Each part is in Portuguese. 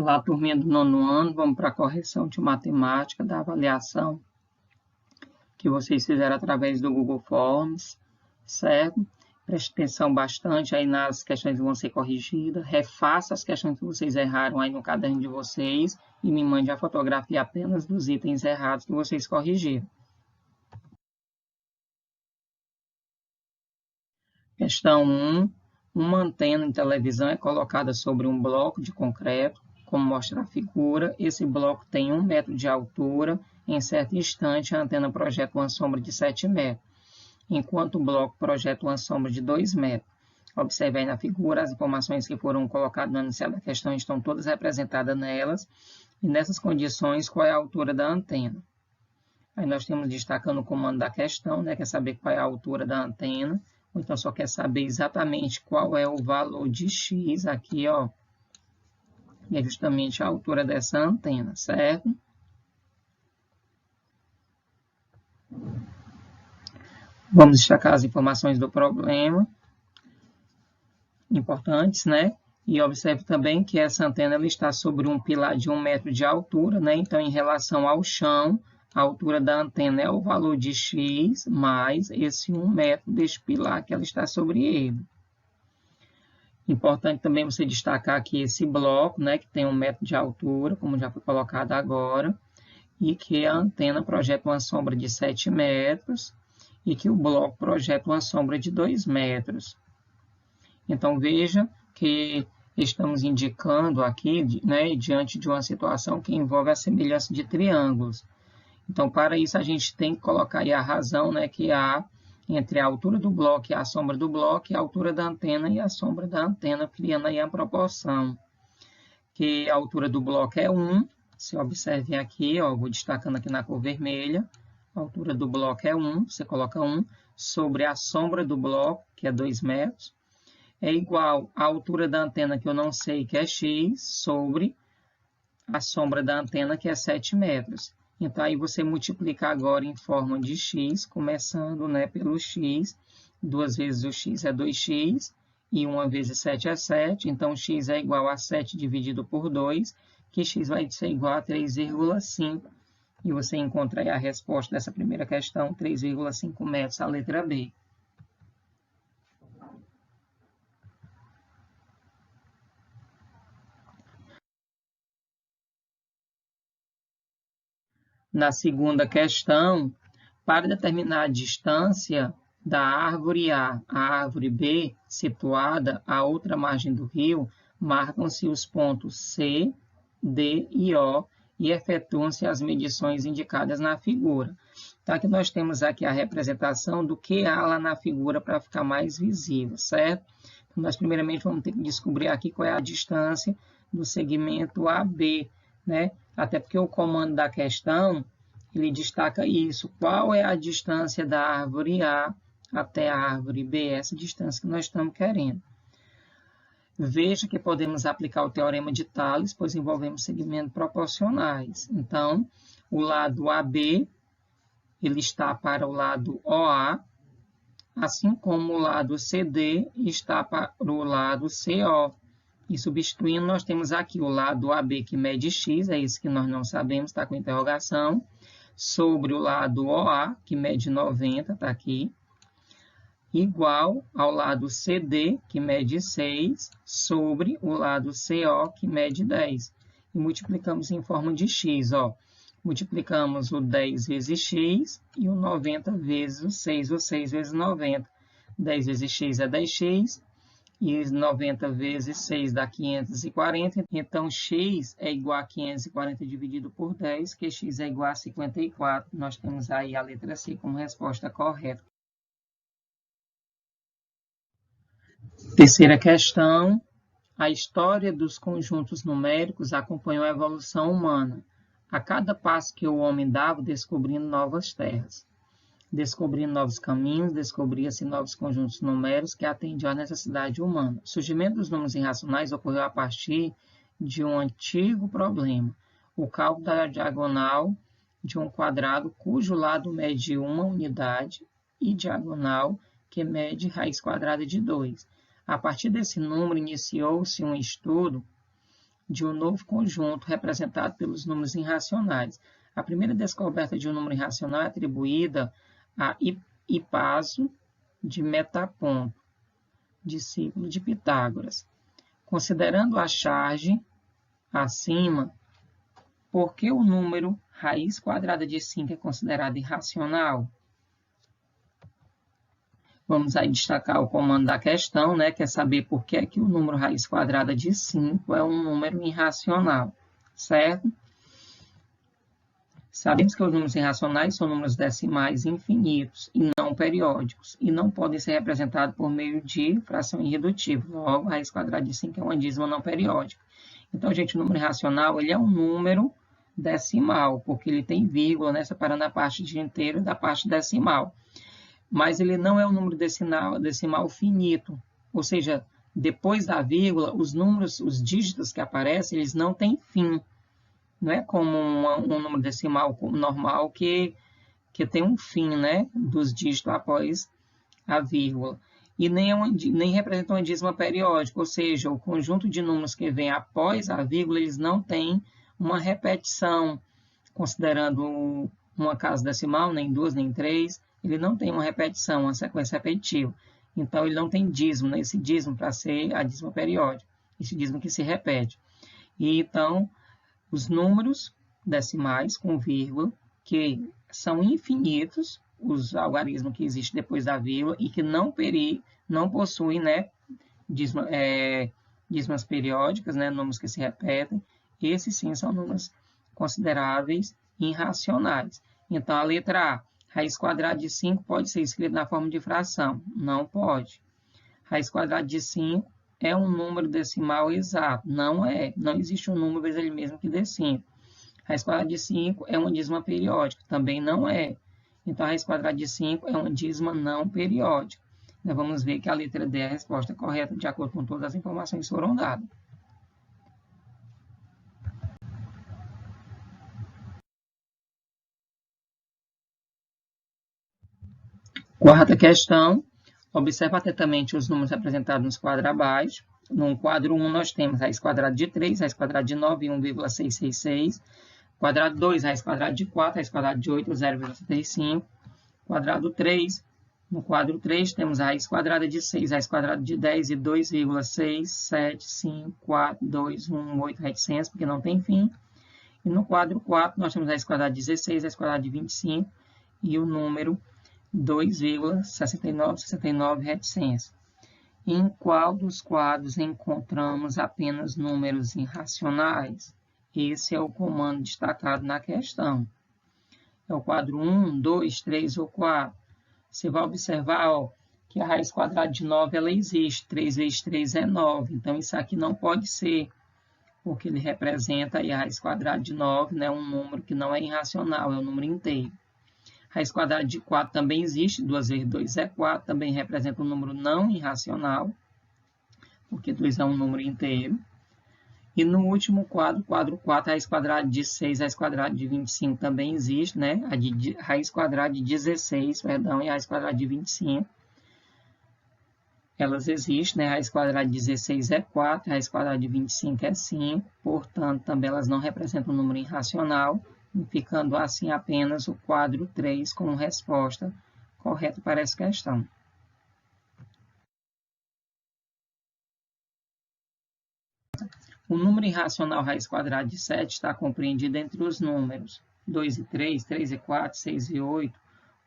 Olá, turminha do 9º ano, vamos para a correção de matemática da avaliação que vocês fizeram através do Google Forms, certo? Preste atenção bastante aí nas questões que vão ser corrigidas, refaça as questões que vocês erraram aí no caderno de vocês e me mande a fotografia apenas dos itens errados que vocês corrigiram. Questão 1. Uma antena de televisão é colocada sobre um bloco de concreto, como mostra a figura. Esse bloco tem 1 metro de altura. Em certo instante, a antena projeta uma sombra de 7 metros, enquanto o bloco projeta uma sombra de 2 metros. Observe aí na figura, as informações que foram colocadas no enunciado da questão estão todas representadas nelas. E nessas condições, qual é a altura da antena? Aí nós temos destacando o comando da questão, né? Quer saber qual é a altura da antena. Ou então só quer saber exatamente qual é o valor de x aqui, ó. E é justamente a altura dessa antena, certo? Vamos destacar as informações do problema, importantes, né? E observe também que essa antena ela está sobre um pilar de 1 metro de altura, né? Então, em relação ao chão, a altura da antena é o valor de x mais esse 1 metro deste pilar que ela está sobre ele. Importante também você destacar aqui esse bloco, né, que tem 1 metro de altura, como já foi colocado agora, e que a antena projeta uma sombra de 7 metros e que o bloco projeta uma sombra de 2 metros. Então, veja que estamos indicando aqui, né, diante de uma situação que envolve a semelhança de triângulos. Então, para isso, a gente tem que colocar aí a razão, né, que há entre a altura do bloco e a sombra do bloco, e a altura da antena e a sombra da antena, criando aí a proporção. Que a altura do bloco é 1, se observem aqui, ó, vou destacando aqui na cor vermelha, a altura do bloco é 1, você coloca 1, sobre a sombra do bloco, que é 2 metros, é igual à altura da antena, que eu não sei, que é x, sobre a sombra da antena, que é 7 metros. Então, aí você multiplica agora em forma de x, começando, né, pelo x. 2 vezes o x é 2x, e 1 vezes 7 é 7. Então, x é igual a 7 dividido por 2, que x vai ser igual a 3,5. E você encontra aí a resposta dessa primeira questão, 3,5 metros, a letra B. Na segunda questão, para determinar a distância da árvore A à árvore B, situada à outra margem do rio, marcam-se os pontos C, D e O e efetuam-se as medições indicadas na figura. Então, aqui nós temos aqui a representação do que há lá na figura para ficar mais visível, certo? Então, nós primeiramente vamos ter que descobrir aqui qual é a distância do segmento AB, né? Até porque o comando da questão, ele destaca isso. Qual é a distância da árvore A até a árvore B? Essa distância que nós estamos querendo. Veja que podemos aplicar o teorema de Tales, pois envolvemos segmentos proporcionais. Então, o lado AB, ele está para o lado OA, assim como o lado CD está para o lado CO. E substituindo, nós temos aqui o lado AB que mede x, é isso que nós não sabemos, está com interrogação, sobre o lado OA, que mede 90, está aqui, igual ao lado CD, que mede 6, sobre o lado CO, que mede 10. E multiplicamos em forma de x, ó. Multiplicamos o 10 vezes x e o 90 vezes o 6 vezes 90. 10 vezes x é 10x, e 90 vezes 6 dá 540, então x é igual a 540 dividido por 10, que x é igual a 54. Nós temos aí a letra C como resposta correta. Terceira questão. A história dos conjuntos numéricos acompanhou a evolução humana. A cada passo que o homem dava, descobrindo novas terras. Descobrindo novos caminhos, descobria-se novos conjuntos numéricos que atendiam à necessidade humana. O surgimento dos números irracionais ocorreu a partir de um antigo problema, o cálculo da diagonal de um quadrado cujo lado mede uma unidade e diagonal que mede raiz quadrada de 2. A partir desse número, iniciou-se um estudo de um novo conjunto representado pelos números irracionais. A primeira descoberta de um número irracional é atribuída a Hipaso de Metaponto, discípulo de Pitágoras. Considerando a charge acima, por que o número raiz quadrada de 5 é considerado irracional? Vamos aí destacar o comando da questão, né? Que é saber por que é que o número raiz quadrada de 5 é um número irracional, certo? Sabemos que os números irracionais são números decimais infinitos e não periódicos, e não podem ser representados por meio de fração irredutível. Logo, a raiz quadrada de 5 é uma dízima não periódica. Então, gente, o número irracional ele é um número decimal, porque ele tem vírgula, né, separando a parte de inteiro da parte decimal. Mas ele não é um número decimal finito, ou seja, depois da vírgula, os números, os dígitos que aparecem, eles não têm fim. Não é como um número decimal normal que tem um fim, né, dos dígitos após a vírgula. E nem representa uma dízima periódica, ou seja, o conjunto de números que vem após a vírgula, eles não têm uma repetição, considerando uma casa decimal, nem duas, nem três, ele não tem uma repetição, uma sequência repetitiva. Então, ele não tem dízimo, né? Esse dízimo para ser a dízima periódica, esse dízimo que se repete. E, então, os números decimais com vírgula, que são infinitos, os algarismos que existem depois da vírgula e que não possuem, né, dízimas periódicas, né, números que se repetem, esses sim são números consideráveis irracionais. Então, a letra A, raiz quadrada de 5 pode ser escrita na forma de fração? Não pode. Raiz quadrada de 5 é um número decimal exato? Não é. Não existe um número vezes ele mesmo que dê 5. Raiz quadrada de 5 é uma dízima periódica? Também não é. Então, a raiz quadrada de 5 é uma dízima não periódica. Nós vamos ver que a letra D é a resposta correta, de acordo com todas as informações que foram dadas. Quarta questão. Observe atentamente os números representados nos quadros abaixo. No quadro 1, nós temos raiz quadrada de 3, raiz quadrada de 9, 1,666. Quadrado 2, raiz quadrada de 4, raiz quadrada de 8, 0,75. Quadrado 3, no quadro 3, temos a raiz quadrada de 6, raiz quadrada de 10 e 2,6754218 reticências, porque não tem fim. E no quadro 4, nós temos a raiz quadrada de 16, raiz quadrada de 25 e o número 2,6969 reticências. Em qual dos quadros encontramos apenas números irracionais? Esse é o comando destacado na questão. É o quadro 1, 2, 3 ou 4. Você vai observar que a raiz quadrada de 9 ela existe. 3 vezes 3 é 9. Então, isso aqui não pode ser, porque ele representa aí a raiz quadrada de 9, né, um número que não é irracional, é um número inteiro. Raiz quadrada de 4 também existe, 2 vezes 2 é 4, também representa um número não irracional, porque 2 é um número inteiro. E no último quadro 4, raiz quadrada de 6, raiz quadrada de 25 também existe, né? A raiz quadrada de 16, perdão, e a raiz quadrada de 25. Elas existem, né? A raiz quadrada de 16 é 4, a raiz quadrada de 25 é 5, portanto, também elas não representam um número irracional, ficando assim apenas o quadro 3 como resposta correta para essa questão. O número irracional raiz quadrada de 7 está compreendido entre os números 2 e 3, 3 e 4, 6 e 8,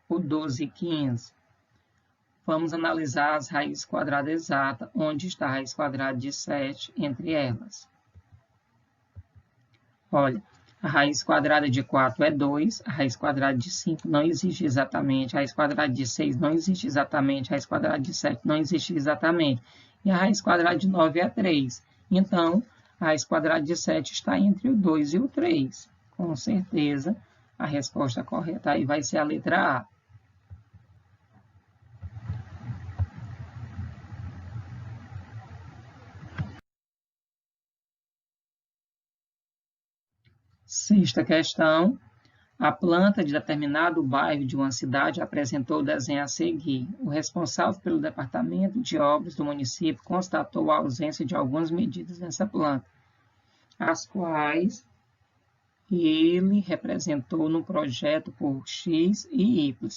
ou 12 e 15. Vamos analisar as raízes quadradas exatas, onde está a raiz quadrada de 7 entre elas. Olha, a raiz quadrada de 4 é 2, a raiz quadrada de 5 não existe exatamente, a raiz quadrada de 6 não existe exatamente, a raiz quadrada de 7 não existe exatamente, e a raiz quadrada de 9 é 3. Então, a raiz quadrada de 7 está entre o 2 e o 3. Com certeza, a resposta correta aí vai ser a letra A. Sexta questão. A planta de determinado bairro de uma cidade apresentou o desenho a seguir. O responsável pelo departamento de obras do município constatou a ausência de algumas medidas nessa planta. as quais ele representou no projeto por x e y.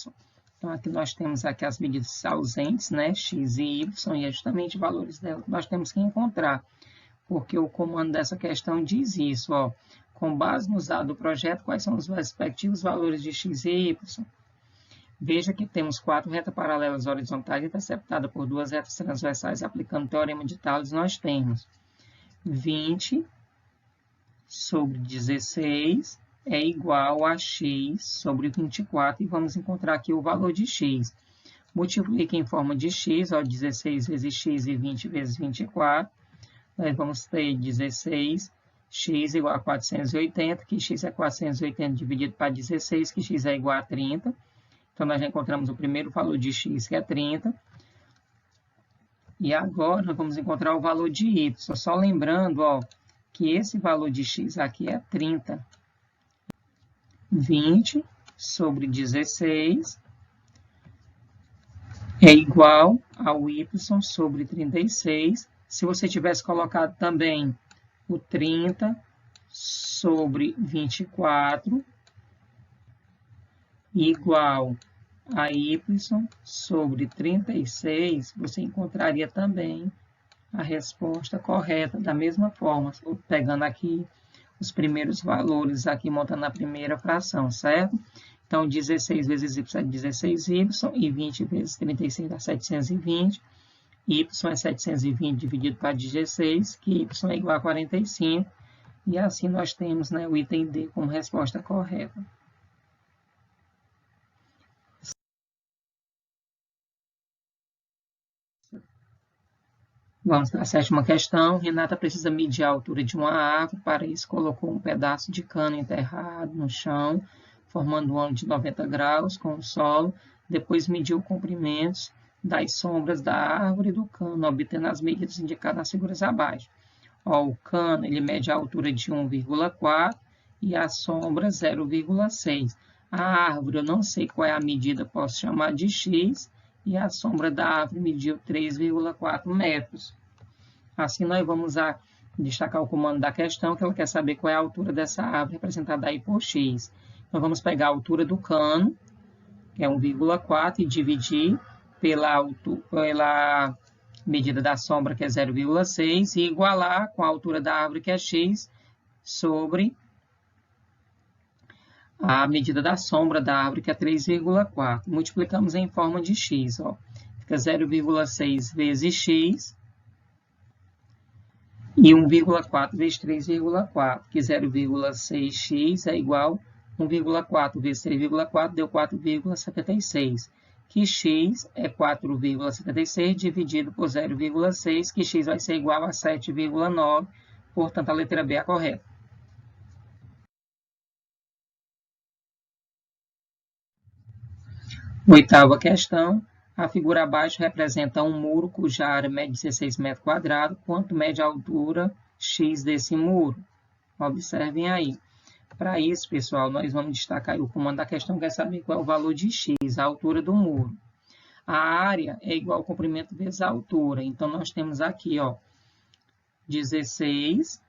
Então, aqui nós temos aqui as medidas ausentes, né, x e y, e é justamente valores dela que nós temos que encontrar, porque o comando dessa questão diz isso, ó, com base nos dados do projeto, quais são os respectivos valores de x e y. Veja que temos 4 retas paralelas horizontais interceptadas por 2 retas transversais. Aplicando o teorema de Tales, nós temos 20 sobre 16 é igual a x sobre 24. E vamos encontrar aqui o valor de x. Multiplica em forma de x, ó, 16 vezes x e 20 vezes 24. Nós vamos ter 16, x igual a 480, que x é 480 dividido para 16, que x é igual a 30. Então, nós já encontramos o primeiro valor de x, que é 30. E agora, nós vamos encontrar o valor de y. Só lembrando, ó, que esse valor de x aqui é 30. 20 sobre 16 é igual ao y sobre 36. Se você tivesse colocado também o 30 sobre 24, igual a y sobre 36, você encontraria também a resposta correta, da mesma forma, pegando aqui os primeiros valores, aqui montando a primeira fração, certo? Então, 16 vezes y é 16y, e 20 vezes 36 dá 720, y é 720 dividido para 16, que y é igual a 45, e assim nós temos, né, o item D como resposta correta. Vamos para a 7ª questão. Renata precisa medir a altura de uma árvore. Para isso, colocou um pedaço de cano enterrado no chão, formando um ângulo de 90 graus com o solo. Depois, mediu os comprimentos das sombras da árvore e do cano, obtendo as medidas indicadas nas figuras abaixo. Ó, o cano ele mede a altura de 1,4 e a sombra 0,6. A árvore, eu não sei qual é a medida, posso chamar de x, e a sombra da árvore mediu 3,4 metros. Assim, nós vamos destacar o comando da questão, que ela quer saber qual é a altura dessa árvore, representada aí por x. Então, vamos pegar a altura do cano, que é 1,4, e dividir pela medida da sombra, que é 0,6, e igualar com a altura da árvore, que é x, sobre a medida da sombra da árvore, que é 3,4. Multiplicamos em forma de x. Ó. Fica 0,6 vezes x e 1,4 vezes 3,4, que 0,6x é igual a 1,4 vezes 3,4, deu 4,76. Que x é 4,76 dividido por 0,6, que x vai ser igual a 7,9. Portanto, a letra B é a correta. Oitava questão. A figura abaixo representa um muro cuja área mede 16 metros quadrados. Quanto mede a altura x desse muro? Observem aí. Para isso, pessoal, nós vamos destacar o comando da questão, quer saber qual é o valor de x, a altura do muro. A área é igual ao comprimento vezes a altura. Então, nós temos aqui, ó, 16,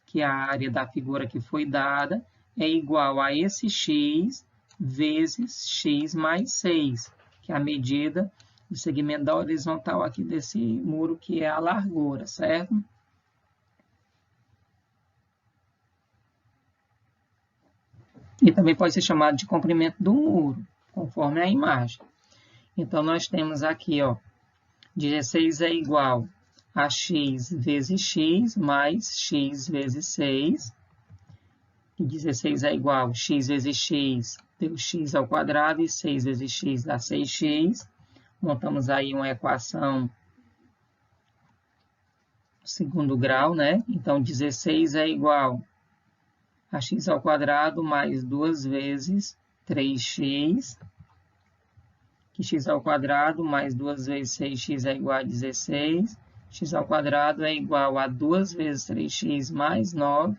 que é a área da figura que foi dada, é igual a esse x vezes x mais 6, que é a medida do segmento da horizontal aqui desse muro, que é a largura, certo? E também pode ser chamado de comprimento do muro, conforme a imagem. Então, nós temos aqui, ó, 16 é igual a x vezes x mais x vezes 6. E 16 é igual a x vezes x, deu x ao quadrado, e 6 vezes x dá 6x. Montamos aí uma equação segundo grau, né? Então, 16 é igual a x ao quadrado mais 2 vezes 3x, que x ao quadrado mais 2 vezes 6x é igual a 16. X ao quadrado é igual a 2 vezes 3x mais 9,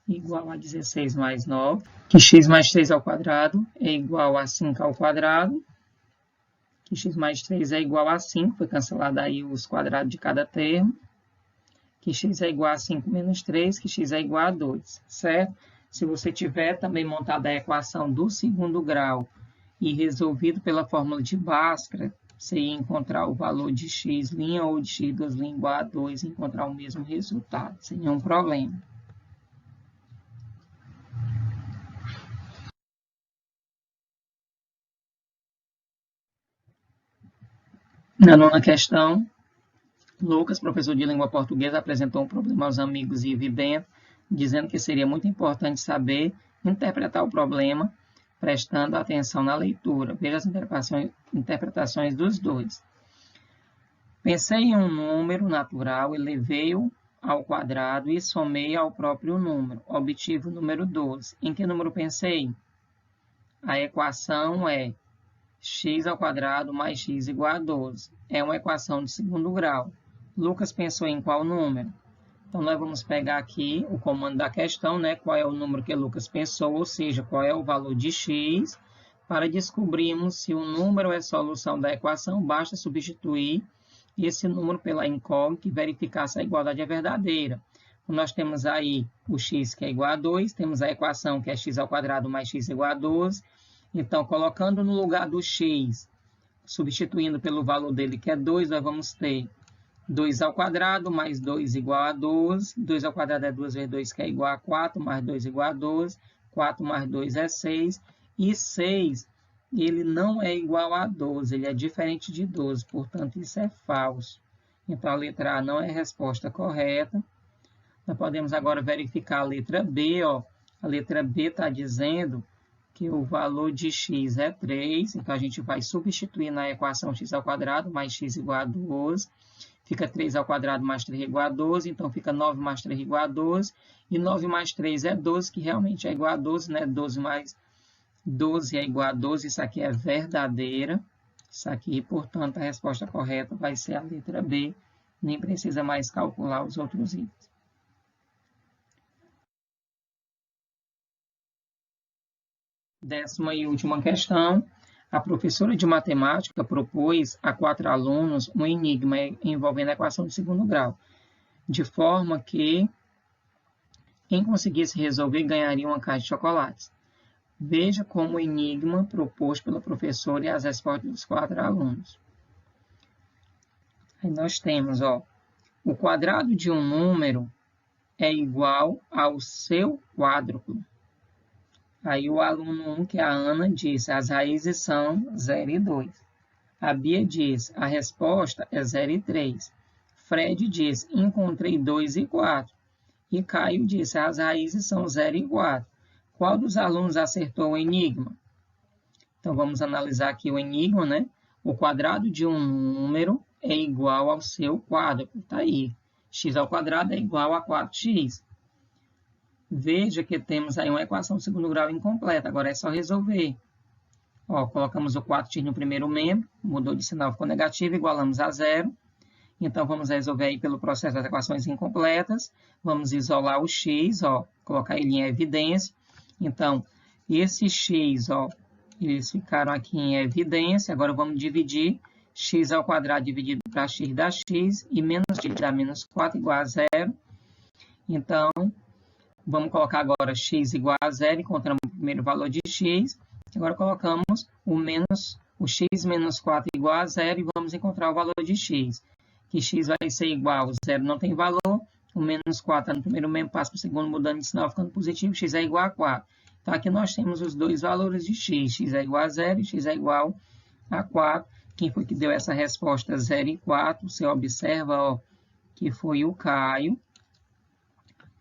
igual a 16 mais 9, que x mais 3 ao quadrado é igual a 5 ao quadrado, que x mais 3 é igual a 5, foi cancelado aí os quadrados de cada termo, que x é igual a 5 menos 3, que x é igual a 2, certo? Se você tiver também montado a equação do segundo grau e resolvido pela fórmula de Bhaskara, você ia encontrar o valor de x' ou de x2' igual a 2 e encontrar o mesmo resultado, sem nenhum problema. Na nona questão, Lucas, professor de língua portuguesa, apresentou um problema aos amigos e videntes, dizendo que seria muito importante saber interpretar o problema, prestando atenção na leitura. Veja as interpretações dos dois. Pensei em um número natural, elevei-o ao quadrado e somei ao próprio número. Obtive o número 12. Em que número pensei? A equação é x ao quadrado mais x igual a 12. É uma equação de segundo grau. Lucas pensou em qual número? Então, nós vamos pegar aqui o comando da questão, né? Qual é o número que Lucas pensou, ou seja, qual é o valor de x. Para descobrirmos se o número é solução da equação, basta substituir esse número pela incógnita e verificar se a igualdade é verdadeira. Então, nós temos aí o x que é igual a 2, temos a equação que é x ao quadrado mais x igual a 12. Então, colocando no lugar do x, substituindo pelo valor dele que é 2, nós vamos ter 2 ao quadrado mais 2 igual a 12. 2 ao quadrado é 2 vezes 2, que é igual a 4, mais 2 igual a 12. 4 mais 2 é 6. E 6, ele não é igual a 12, ele é diferente de 12, portanto, isso é falso. Então, a letra A não é a resposta correta. Nós podemos agora verificar a letra B. Ó. A letra B está dizendo que o valor de x é 3, então a gente vai substituir na equação x ao quadrado mais x igual a 12. Fica 3 ao quadrado mais 3 igual a 12, então fica 9 mais 3 igual a 12. E 9 mais 3 é 12, que realmente é igual a 12, né? 12 mais 12 é igual a 12, isso aqui é verdadeira. Isso aqui, portanto, a resposta correta vai ser a letra B. Nem precisa mais calcular os outros itens. Décima e última questão. A professora de matemática propôs a 4 alunos um enigma envolvendo a equação de segundo grau, de forma que quem conseguisse resolver ganharia uma caixa de chocolates. Veja como o enigma proposto pela professora e as respostas dos 4 alunos. Aí nós temos, ó, o quadrado de um número é igual ao seu quádruplo. Aí o aluno 1, que é a Ana, disse, as raízes são 0 e 2. A Bia diz, a resposta é 0 e 3. Fred diz, encontrei 2 e 4. E Caio disse, as raízes são 0 e 4. Qual dos alunos acertou o enigma? Então, vamos analisar aqui o enigma, né? O quadrado de um número é igual ao seu quádruplo. Está aí. X ao quadrado é igual a 4x. Veja que temos aí uma equação de segundo grau incompleta. Agora é só resolver. Ó, colocamos o 4x no primeiro membro, mudou de sinal, ficou negativo, igualamos a 0. Então, vamos resolver aí pelo processo das equações incompletas. Vamos isolar o x, ó, colocar ele em evidência. Então, esse x, ó, eles ficaram aqui em evidência. Agora, vamos dividir x ao quadrado dividido para x dá x e menos x dá menos 4 igual a 0. Então, vamos colocar agora x igual a 0, encontramos o primeiro valor de x. Agora colocamos o x menos 4 igual a 0 e vamos encontrar o valor de x. Que x vai ser igual, 0 não tem valor, o menos 4 está no primeiro membro, passa para o segundo, mudando de sinal, ficando positivo, x é igual a 4. Então aqui nós temos os dois valores de x, x é igual a 0 e x é igual a 4. Quem foi que deu essa resposta 0 e 4? Você observa, ó, que foi o Caio.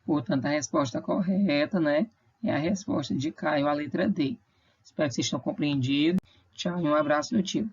Portanto, a resposta correta, né, é a resposta de Caio, a letra D. Espero que vocês tenham compreendido. Tchau e um abraço do tio.